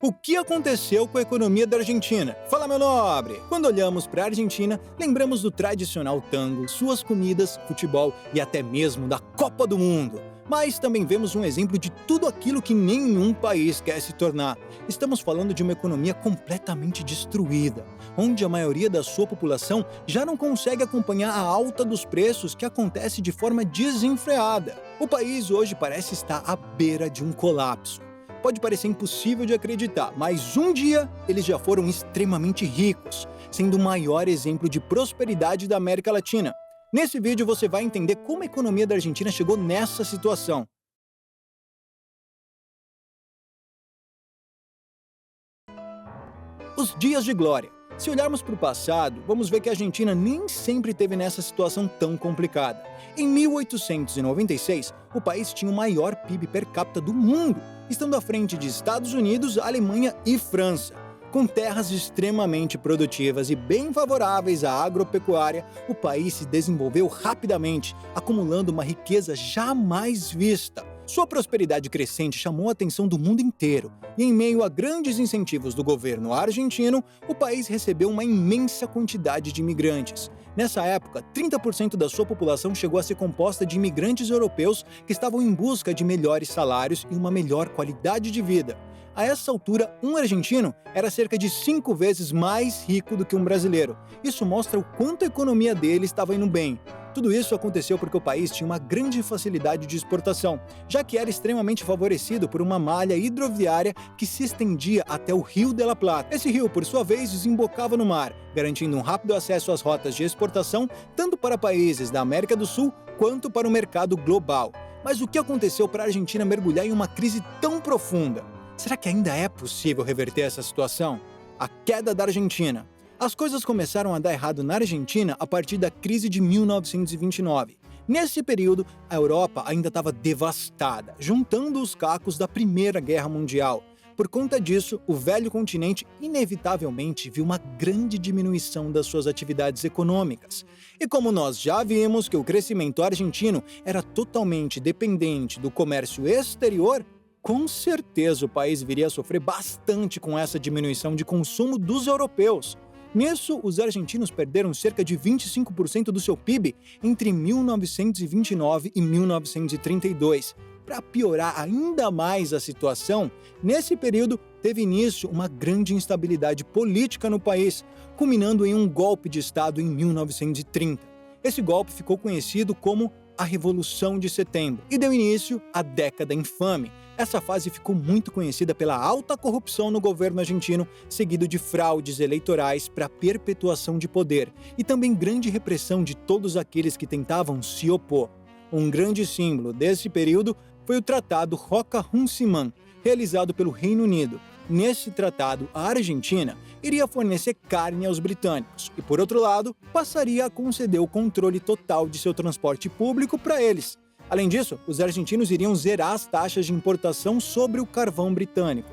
O que aconteceu com a economia da Argentina? Fala, meu nobre! Quando olhamos para a Argentina, lembramos do tradicional tango, suas comidas, futebol e até mesmo da Copa do Mundo. Mas também vemos um exemplo de tudo aquilo que nenhum país quer se tornar. Estamos falando de uma economia completamente destruída, onde a maioria da sua população já não consegue acompanhar a alta dos preços que acontece de forma desenfreada. O país hoje parece estar à beira de um colapso. Pode parecer impossível de acreditar, mas um dia eles já foram extremamente ricos, sendo o maior exemplo de prosperidade da América Latina. Nesse vídeo você vai entender como a economia da Argentina chegou nessa situação. Os dias de glória. Se olharmos para o passado, vamos ver que a Argentina nem sempre teve nessa situação tão complicada. Em 1896, o país tinha o maior PIB per capita do mundo, estando à frente de Estados Unidos, Alemanha e França. Com terras extremamente produtivas e bem favoráveis à agropecuária, o país se desenvolveu rapidamente, acumulando uma riqueza jamais vista. Sua prosperidade crescente chamou a atenção do mundo inteiro, e em meio a grandes incentivos do governo argentino, o país recebeu uma imensa quantidade de imigrantes. Nessa época, 30% da sua população chegou a ser composta de imigrantes europeus que estavam em busca de melhores salários e uma melhor qualidade de vida. A essa altura, um argentino era cerca de 5 vezes mais rico do que um brasileiro. Isso mostra o quanto a economia dele estava indo bem. Tudo isso aconteceu porque o país tinha uma grande facilidade de exportação, já que era extremamente favorecido por uma malha hidroviária que se estendia até o Rio de la Plata. Esse rio, por sua vez, desembocava no mar, garantindo um rápido acesso às rotas de exportação, tanto para países da América do Sul quanto para o mercado global. Mas o que aconteceu para a Argentina mergulhar em uma crise tão profunda? Será que ainda é possível reverter essa situação? A queda da Argentina. As coisas começaram a dar errado na Argentina a partir da crise de 1929. Nesse período, a Europa ainda estava devastada, juntando os cacos da Primeira Guerra Mundial. Por conta disso, o velho continente inevitavelmente viu uma grande diminuição das suas atividades econômicas. E como nós já vimos que o crescimento argentino era totalmente dependente do comércio exterior, com certeza o país viria a sofrer bastante com essa diminuição de consumo dos europeus. Nisso, os argentinos perderam cerca de 25% do seu PIB entre 1929 e 1932. Para piorar ainda mais a situação, nesse período teve início uma grande instabilidade política no país, culminando em um golpe de Estado em 1930. Esse golpe ficou conhecido como a Revolução de Setembro e deu início à Década Infame. Essa fase ficou muito conhecida pela alta corrupção no governo argentino, seguido de fraudes eleitorais para perpetuação de poder e também grande repressão de todos aqueles que tentavam se opor. Um grande símbolo desse período foi o Tratado Roca-Runciman, realizado pelo Reino Unido. Nesse tratado, a Argentina iria fornecer carne aos britânicos e, por outro lado, passaria a conceder o controle total de seu transporte público para eles. Além disso, os argentinos iriam zerar as taxas de importação sobre o carvão britânico.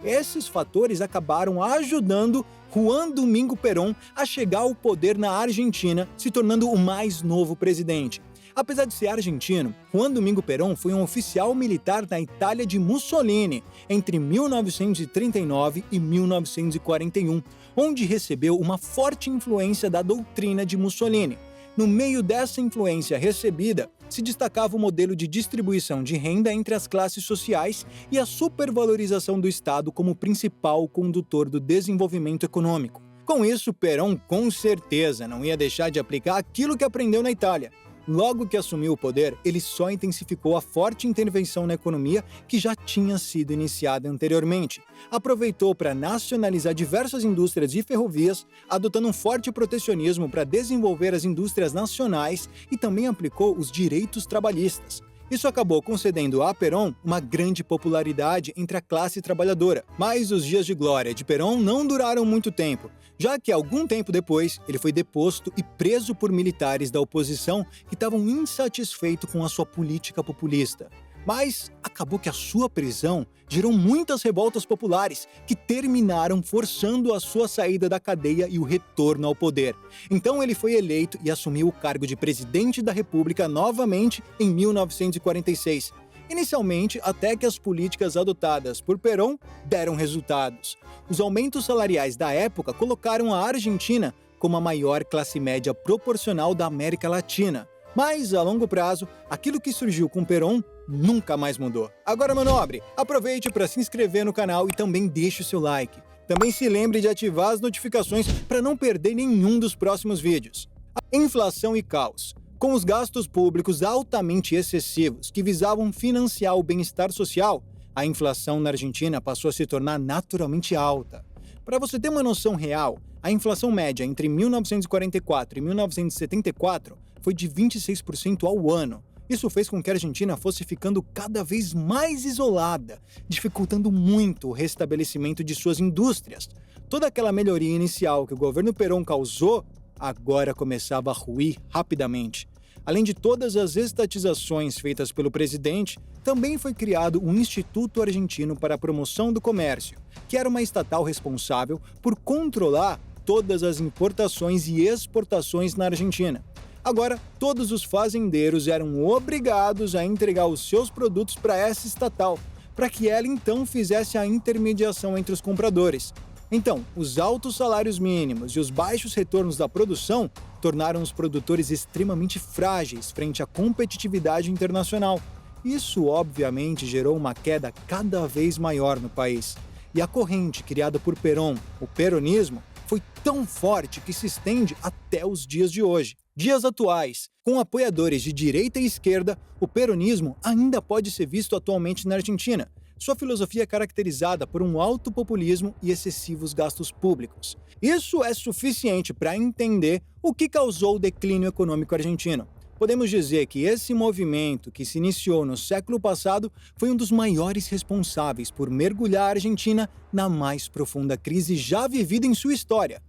Esses fatores acabaram ajudando Juan Domingo Perón a chegar ao poder na Argentina, se tornando o mais novo presidente. Apesar de ser argentino, Juan Domingo Perón foi um oficial militar na Itália de Mussolini entre 1939 e 1941, onde recebeu uma forte influência da doutrina de Mussolini. No meio dessa influência recebida, se destacava o modelo de distribuição de renda entre as classes sociais e a supervalorização do Estado como principal condutor do desenvolvimento econômico. Com isso, Perón com certeza não ia deixar de aplicar aquilo que aprendeu na Itália. Logo que assumiu o poder, ele só intensificou a forte intervenção na economia que já tinha sido iniciada anteriormente. Aproveitou para nacionalizar diversas indústrias e ferrovias, adotando um forte protecionismo para desenvolver as indústrias nacionais e também aplicou os direitos trabalhistas. Isso acabou concedendo a Perón uma grande popularidade entre a classe trabalhadora. Mas os dias de glória de Perón não duraram muito tempo, já que algum tempo depois ele foi deposto e preso por militares da oposição que estavam insatisfeitos com a sua política populista. Mas acabou que a sua prisão gerou muitas revoltas populares que terminaram forçando a sua saída da cadeia e o retorno ao poder. Então ele foi eleito e assumiu o cargo de presidente da República novamente em 1946. Inicialmente, até que as políticas adotadas por Perón deram resultados. Os aumentos salariais da época colocaram a Argentina como a maior classe média proporcional da América Latina. Mas, a longo prazo, aquilo que surgiu com Perón nunca mais mudou. Agora, meu nobre, aproveite para se inscrever no canal e também deixe o seu like. Também se lembre de ativar as notificações para não perder nenhum dos próximos vídeos. Inflação e caos. Com os gastos públicos altamente excessivos que visavam financiar o bem-estar social, a inflação na Argentina passou a se tornar naturalmente alta. Para você ter uma noção real, a inflação média entre 1944 e 1974 foi de 26% ao ano. Isso fez com que a Argentina fosse ficando cada vez mais isolada, dificultando muito o restabelecimento de suas indústrias. Toda aquela melhoria inicial que o governo Perón causou, agora começava a ruir rapidamente. Além de todas as estatizações feitas pelo presidente, também foi criado o Instituto Argentino para a Promoção do Comércio, que era uma estatal responsável por controlar todas as importações e exportações na Argentina. Agora, todos os fazendeiros eram obrigados a entregar os seus produtos para essa estatal, para que ela então fizesse a intermediação entre os compradores. Então, os altos salários mínimos e os baixos retornos da produção tornaram os produtores extremamente frágeis frente à competitividade internacional. Isso, obviamente, gerou uma queda cada vez maior no país. E a corrente criada por Perón, o peronismo, foi tão forte que se estende até os dias de hoje. Dias atuais, com apoiadores de direita e esquerda, o peronismo ainda pode ser visto atualmente na Argentina. Sua filosofia é caracterizada por um alto populismo e excessivos gastos públicos. Isso é suficiente para entender o que causou o declínio econômico argentino. Podemos dizer que esse movimento, que se iniciou no século passado, foi um dos maiores responsáveis por mergulhar a Argentina na mais profunda crise já vivida em sua história.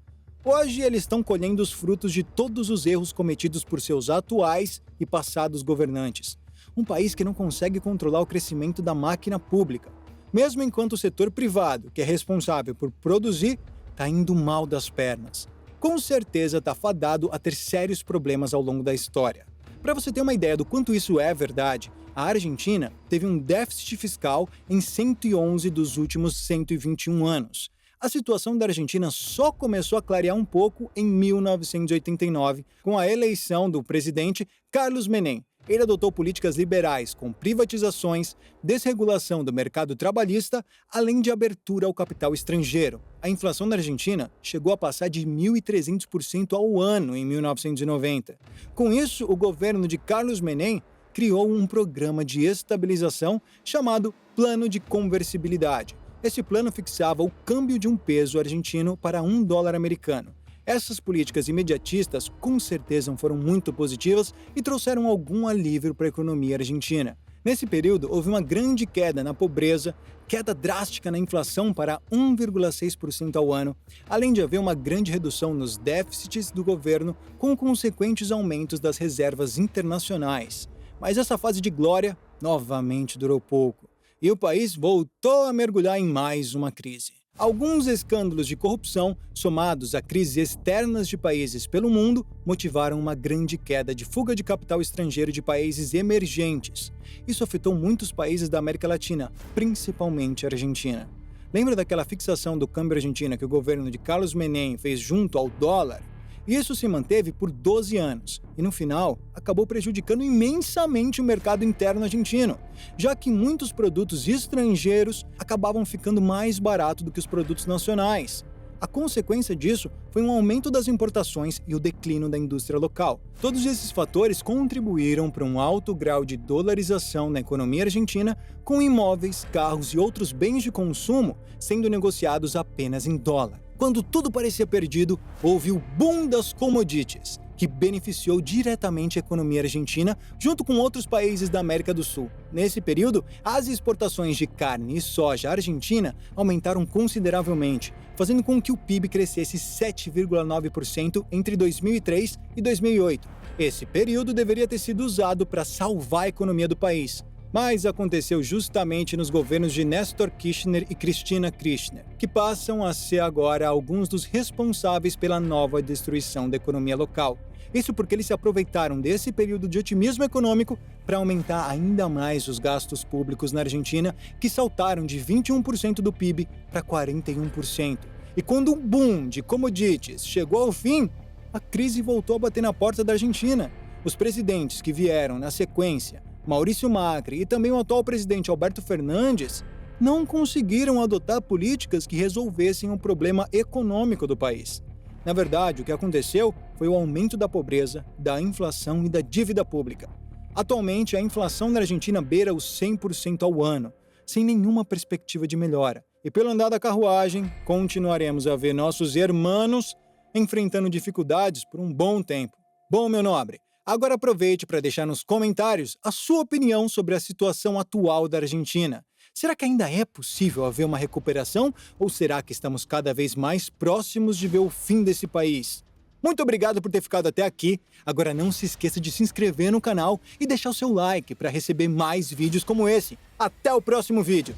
Hoje, eles estão colhendo os frutos de todos os erros cometidos por seus atuais e passados governantes. Um país que não consegue controlar o crescimento da máquina pública, mesmo enquanto o setor privado, que é responsável por produzir, está indo mal das pernas. Com certeza está fadado a ter sérios problemas ao longo da história. Para você ter uma ideia do quanto isso é verdade, a Argentina teve um déficit fiscal em 111 dos últimos 121 anos. A situação da Argentina só começou a clarear um pouco em 1989, com a eleição do presidente Carlos Menem. Ele adotou políticas liberais com privatizações, desregulação do mercado trabalhista, além de abertura ao capital estrangeiro. A inflação na Argentina chegou a passar de 1.300% ao ano em 1990. Com isso, o governo de Carlos Menem criou um programa de estabilização chamado Plano de Conversibilidade. Esse plano fixava o câmbio de um peso argentino para $1 americano. Essas políticas imediatistas com certeza foram muito positivas e trouxeram algum alívio para a economia argentina. Nesse período, houve uma grande queda na pobreza, queda drástica na inflação para 1,6% ao ano, além de haver uma grande redução nos déficits do governo com consequentes aumentos das reservas internacionais. Mas essa fase de glória novamente durou pouco, e o país voltou a mergulhar em mais uma crise. Alguns escândalos de corrupção, somados a crises externas de países pelo mundo, motivaram uma grande queda de fuga de capital estrangeiro de países emergentes. Isso afetou muitos países da América Latina, principalmente a Argentina. Lembra daquela fixação do câmbio argentino que o governo de Carlos Menem fez junto ao dólar? Isso se manteve por 12 anos e, no final, acabou prejudicando imensamente o mercado interno argentino, já que muitos produtos estrangeiros acabavam ficando mais baratos do que os produtos nacionais. A consequência disso foi um aumento das importações e o declínio da indústria local. Todos esses fatores contribuíram para um alto grau de dolarização na economia argentina, com imóveis, carros e outros bens de consumo sendo negociados apenas em dólar. Quando tudo parecia perdido, houve o boom das commodities, que beneficiou diretamente a economia argentina, junto com outros países da América do Sul. Nesse período, as exportações de carne e soja argentina aumentaram consideravelmente, fazendo com que o PIB crescesse 7,9% entre 2003 e 2008. Esse período deveria ter sido usado para salvar a economia do país, Mas aconteceu justamente nos governos de Néstor Kirchner e Cristina Kirchner, que passam a ser agora alguns dos responsáveis pela nova destruição da economia local. Isso porque eles se aproveitaram desse período de otimismo econômico para aumentar ainda mais os gastos públicos na Argentina, que saltaram de 21% do PIB para 41%. E quando um boom de commodities chegou ao fim, a crise voltou a bater na porta da Argentina. Os presidentes que vieram na sequência, Maurício Macri e também o atual presidente Alberto Fernandes, não conseguiram adotar políticas que resolvessem o problema econômico do país. Na verdade, o que aconteceu foi o aumento da pobreza, da inflação e da dívida pública. Atualmente, a inflação na Argentina beira os 100% ao ano, sem nenhuma perspectiva de melhora. E pelo andar da carruagem, continuaremos a ver nossos irmãos enfrentando dificuldades por um bom tempo. Bom, meu nobre, agora aproveite para deixar nos comentários a sua opinião sobre a situação atual da Argentina. Será que ainda é possível haver uma recuperação ou será que estamos cada vez mais próximos de ver o fim desse país? Muito obrigado por ter ficado até aqui. Agora não se esqueça de se inscrever no canal e deixar o seu like para receber mais vídeos como esse. Até o próximo vídeo!